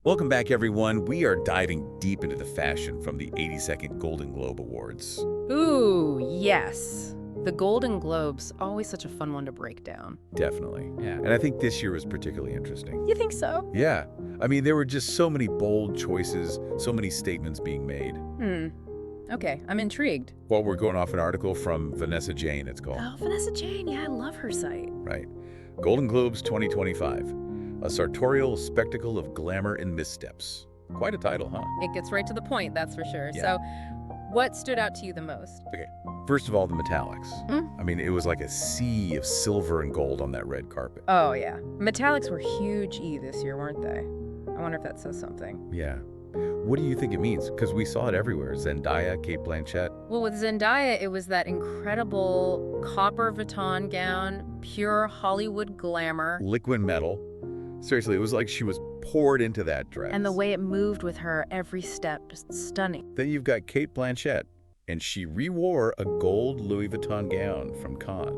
Welcome back, everyone. We are diving deep into the fashion from the 82nd Golden Globe Awards. Ooh, yes. The Golden Globes, always such a fun one to break down. Definitely. Yeah. And I think this year was particularly interesting. You think so? Yeah. I mean, there were just so many bold choices, so many statements being made. Okay, I'm intrigued. Well, we're going off an article from Vanessa Jane, it's called. Oh, Vanessa Jane, yeah, I love her site. Right. Golden Globes 2025. A sartorial spectacle of glamour and missteps. Quite a title, huh? It gets right to the point, that's for sure. Yeah. So, what stood out to you the most? Okay. First of all, the metallics. Mm. I mean, it was like a sea of silver and gold on that red carpet. Oh, yeah. Metallics were huge this year, weren't they? I wonder if that says something. Yeah. What do you think it means? Because we saw it everywhere. Zendaya, Kate Blanchett. Well, with Zendaya, it was that incredible copper Vuitton gown, pure Hollywood glamour. Liquid metal. Seriously, it was like she was poured into that dress. And the way it moved with her, every step, just stunning. Then you've got Kate Blanchett, and she re-wore a gold Louis Vuitton gown from Cannes.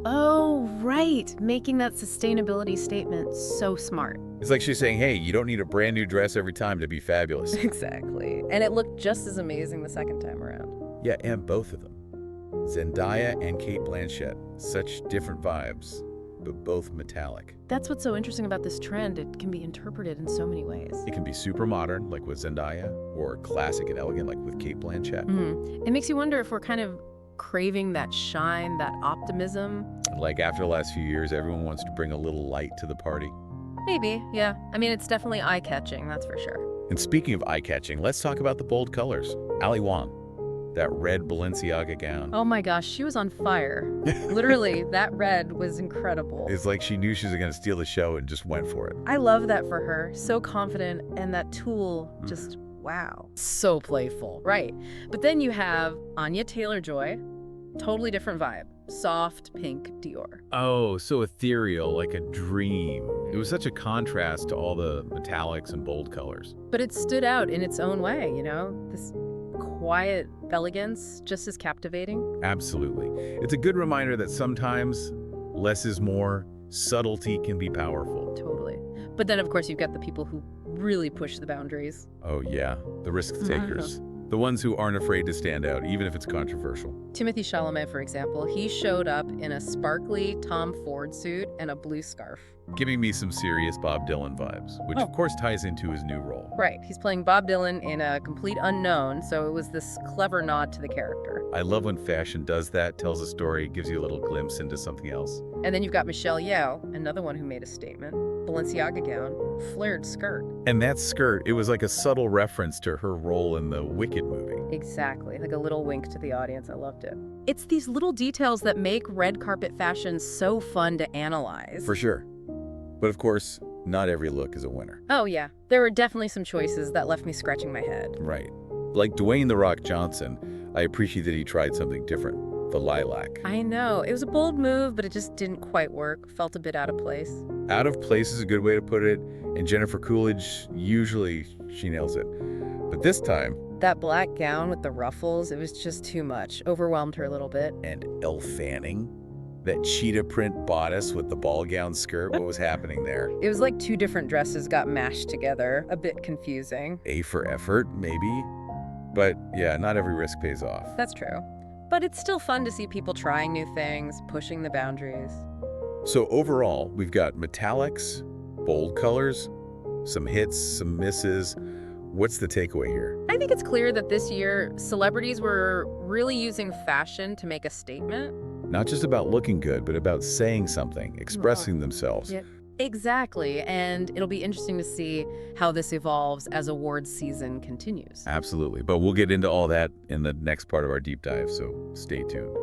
Oh, right. Making that sustainability statement so smart. It's like she's saying, hey, you don't need a brand new dress every time to be fabulous. Exactly. And it looked just as amazing the second time around. Yeah, and both of them. Zendaya and Kate Blanchett, such different vibes, but both metallic. That's what's so interesting about this trend. It can be interpreted in so many ways. It can be super modern, like with Zendaya, or classic and elegant, like with Kate Blanchett. It makes you wonder if we're kind of craving that shine, that optimism. Like after the last few years, everyone wants to bring a little light to the party. Maybe, yeah. I mean, it's definitely eye-catching, that's for sure. And speaking of eye-catching, let's talk about the bold colors. Ali Wong, that red Balenciaga gown. Oh my gosh, she was on fire. Literally, that red was incredible. It's like she knew she was going to steal the show and just went for it. I love that for her. So confident, and that tulle, just wow. So playful. Right. But then you have Anya Taylor-Joy, totally different vibe. Soft pink Dior. Oh, so ethereal, like a dream. It was such a contrast to all the metallics and bold colors. But it stood out in its own way, you know? This quiet elegance, just as captivating. Absolutely. It's a good reminder that sometimes less is more, subtlety can be powerful. Totally. But then, of course, you've got the people who really push the boundaries. Oh yeah, the risk takers. The ones who aren't afraid to stand out, even if it's controversial. Timothy Chalamet, for example, he showed up in a sparkly Tom Ford suit and a blue scarf. Giving me some serious Bob Dylan vibes, which of course ties into his new role. Right, he's playing Bob Dylan in a complete unknown, so it was this clever nod to the character. I love when fashion does that, tells a story, gives you a little glimpse into something else. And then you've got Michelle Yeoh, another one who made a statement. Balenciaga gown, flared skirt. And that skirt, it was like a subtle reference to her role in the Wicked movie. Exactly, like a little wink to the audience. I loved it. It's these little details that make red carpet fashion so fun to analyze. For sure. But of course, not every look is a winner. Oh yeah, there were definitely some choices that left me scratching my head. Right. Like Dwayne "The Rock" Johnson, I appreciate that he tried something different. The lilac. I know, it was a bold move, but it just didn't quite work. Felt a bit out of place. Out of place is a good way to put it, and Jennifer Coolidge, usually she nails it. But this time... That black gown with the ruffles, it was just too much. Overwhelmed her a little bit. And Elle Fanning? That cheetah print bodice with the ball gown skirt, what was happening there? It was like two different dresses got mashed together. A bit confusing. A for effort, maybe? But yeah, not every risk pays off. That's true. But it's still fun to see people trying new things, pushing the boundaries. So overall, we've got metallics, bold colors, some hits, some misses. What's the takeaway here? I think it's clear that this year, celebrities were really using fashion to make a statement. Not just about looking good, but about saying something, expressing themselves. Yeah. Exactly, and it'll be interesting to see how this evolves as awards season continues. Absolutely, but we'll get into all that in the next part of our deep dive, so stay tuned.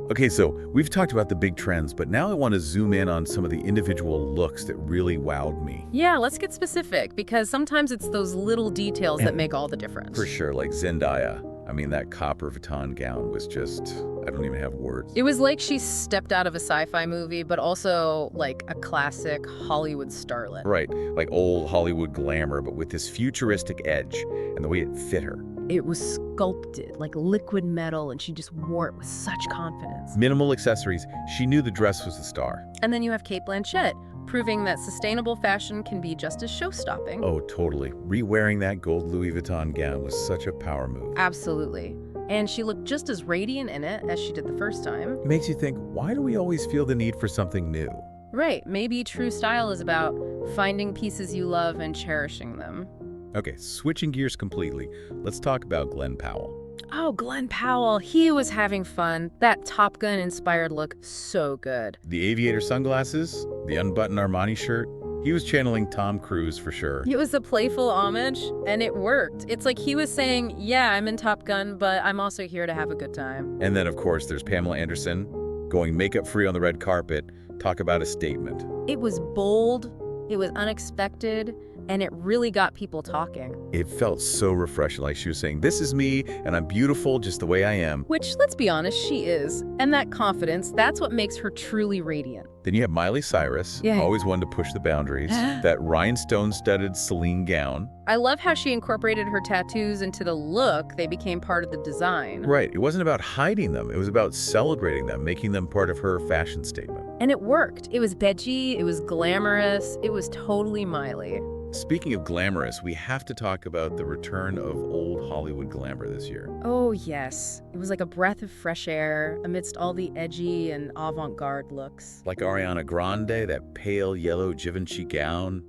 Okay, so we've talked about the big trends, but now I want to zoom in on some of the individual looks that really wowed me. Yeah, let's get specific, because sometimes it's those little details that make all the difference. For sure, like Zendaya. I mean, that copper Vuitton gown was just, I don't even have words. It was like she stepped out of a sci-fi movie, but also like a classic Hollywood starlet. Right, like old Hollywood glamour, but with this futuristic edge and the way it fit her. It was sculpted like liquid metal, and she just wore it with such confidence. Minimal accessories. She knew the dress was the star. And then you have Kate Blanchett, proving that sustainable fashion can be just as show-stopping. Oh, totally. Re-wearing that gold Louis Vuitton gown was such a power move. Absolutely. And she looked just as radiant in it as she did the first time. It makes you think, why do we always feel the need for something new? Right, maybe true style is about finding pieces you love and cherishing them. Okay, switching gears completely, let's talk about Glenn Powell. Oh, Glenn Powell, he was having fun. That Top Gun-inspired look, so good. The aviator sunglasses, the unbuttoned Armani shirt, he was channeling Tom Cruise for sure. It was a playful homage, and it worked. It's like he was saying, yeah, I'm in Top Gun, but I'm also here to have a good time. And then, of course, there's Pamela Anderson, going makeup-free on the red carpet. Talk about a statement. It was bold, it was unexpected, and it really got people talking. It felt so refreshing, like she was saying, this is me, and I'm beautiful just the way I am. Which, let's be honest, she is. And that confidence, that's what makes her truly radiant. Then you have Miley Cyrus, Yeah. always one to push the boundaries. That rhinestone-studded Celine gown. I love how she incorporated her tattoos into the look. They became part of the design. Right, it wasn't about hiding them, it was about celebrating them, making them part of her fashion statement. And it worked. It was edgy, it was glamorous, it was totally Miley. Speaking of glamorous, we have to talk about the return of old Hollywood glamour this year. Oh, yes. It was like a breath of fresh air amidst all the edgy and avant-garde looks. Like Ariana Grande, that pale yellow Givenchy gown,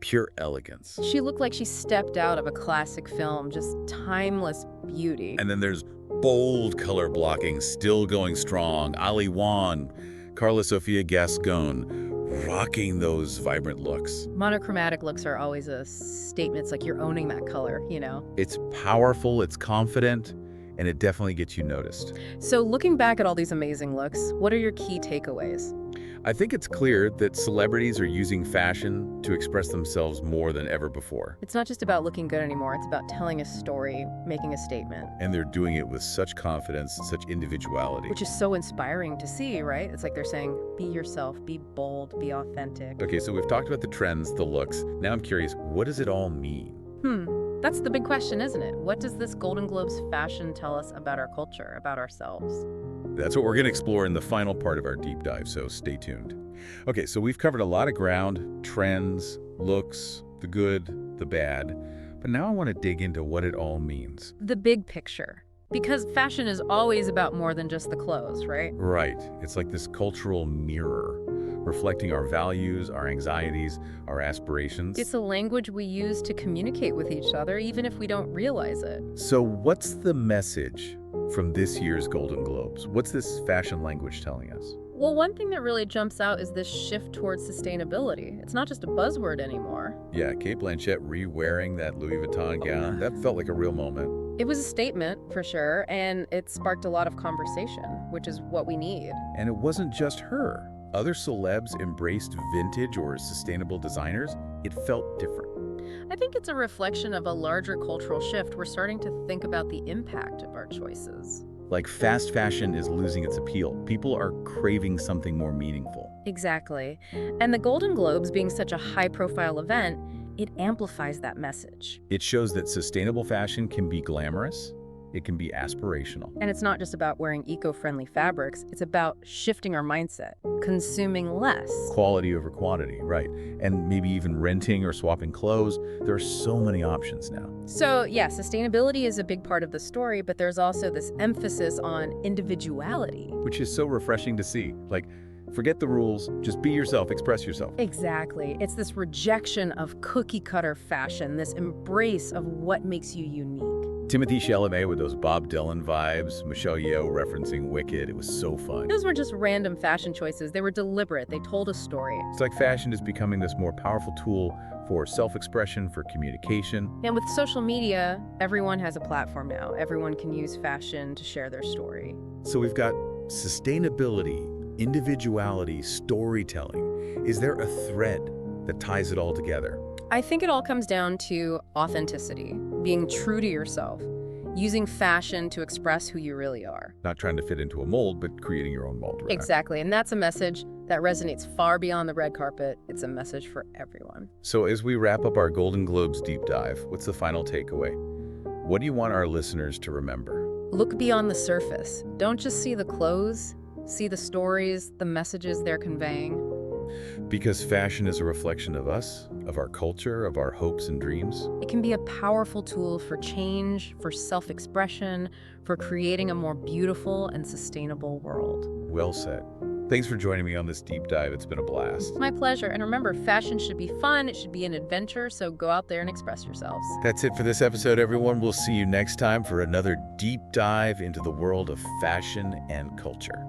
pure elegance. She looked like she stepped out of a classic film, just timeless beauty. And then there's bold color blocking, still going strong. Ali Wan, Carla Sofia Gascon, rocking those vibrant looks. Monochromatic looks are always a statement. It's like you're owning that color, you know? It's powerful, it's confident, and it definitely gets you noticed. So looking back at all these amazing looks, what are your key takeaways? I think it's clear that celebrities are using fashion to express themselves more than ever before. It's not just about looking good anymore. It's about telling a story, making a statement. And they're doing it with such confidence and such individuality. Which is so inspiring to see, right? It's like they're saying, be yourself, be bold, be authentic. Okay, so we've talked about the trends, the looks. Now I'm curious, what does it all mean? That's the big question, isn't it? What does this Golden Globes fashion tell us about our culture, about ourselves? That's what we're going to explore in the final part of our deep dive, so stay tuned. Okay, so we've covered a lot of ground, trends, looks, the good, the bad, but now I want to dig into what it all means. The big picture. Because fashion is always about more than just the clothes, right? Right. It's like this cultural mirror, reflecting our values, our anxieties, our aspirations. It's a language we use to communicate with each other, even if we don't realize it. So what's the message from this year's Golden Globes? What's this fashion language telling us? Well, one thing that really jumps out is this shift towards sustainability. It's not just a buzzword anymore. Yeah, Kate Blanchett re-wearing that Louis Vuitton gown, that felt like a real moment. It was a statement, for sure, and it sparked a lot of conversation, which is what we need. And it wasn't just her. Other celebs embraced vintage or sustainable designers. It felt different. I think it's a reflection of a larger cultural shift. We're starting to think about the impact of our choices. Like fast fashion is losing its appeal. People are craving something more meaningful. Exactly. And the Golden Globes being such a high-profile event, it amplifies that message. It shows that sustainable fashion can be glamorous, it can be aspirational. And it's not just about wearing eco-friendly fabrics, it's about shifting our mindset, consuming less. Quality over quantity, right. And maybe even renting or swapping clothes. There are so many options now. So yeah, sustainability is a big part of the story, but there's also this emphasis on individuality. Which is so refreshing to see. Like, forget the rules, just be yourself, express yourself. Exactly. It's this rejection of cookie-cutter fashion, this embrace of what makes you unique. Timothée Chalamet with those Bob Dylan vibes, Michelle Yeoh referencing Wicked, it was so fun. Those were just random fashion choices. They were deliberate. They told a story. It's like fashion is becoming this more powerful tool for self-expression, for communication. And with social media, everyone has a platform now. Everyone can use fashion to share their story. So we've got sustainability, individuality, storytelling. Is there a thread that ties it all together? I think it all comes down to authenticity, being true to yourself, using fashion to express who you really are. Not trying to fit into a mold, but creating your own mold. Right? Exactly, and that's a message that resonates far beyond the red carpet. It's a message for everyone. So as we wrap up our Golden Globes deep dive, what's the final takeaway? What do you want our listeners to remember? Look beyond the surface. Don't just see the clothes, see the stories, the messages they're conveying. Because fashion is a reflection of us, of our culture, of our hopes and dreams. It can be a powerful tool for change, for self-expression, for creating a more beautiful and sustainable world. Well said. Thanks for joining me on this deep dive. It's been a blast. My pleasure. And remember, fashion should be fun. It should be an adventure. So go out there and express yourselves. That's it for this episode, everyone. We'll see you next time for another deep dive into the world of fashion and culture.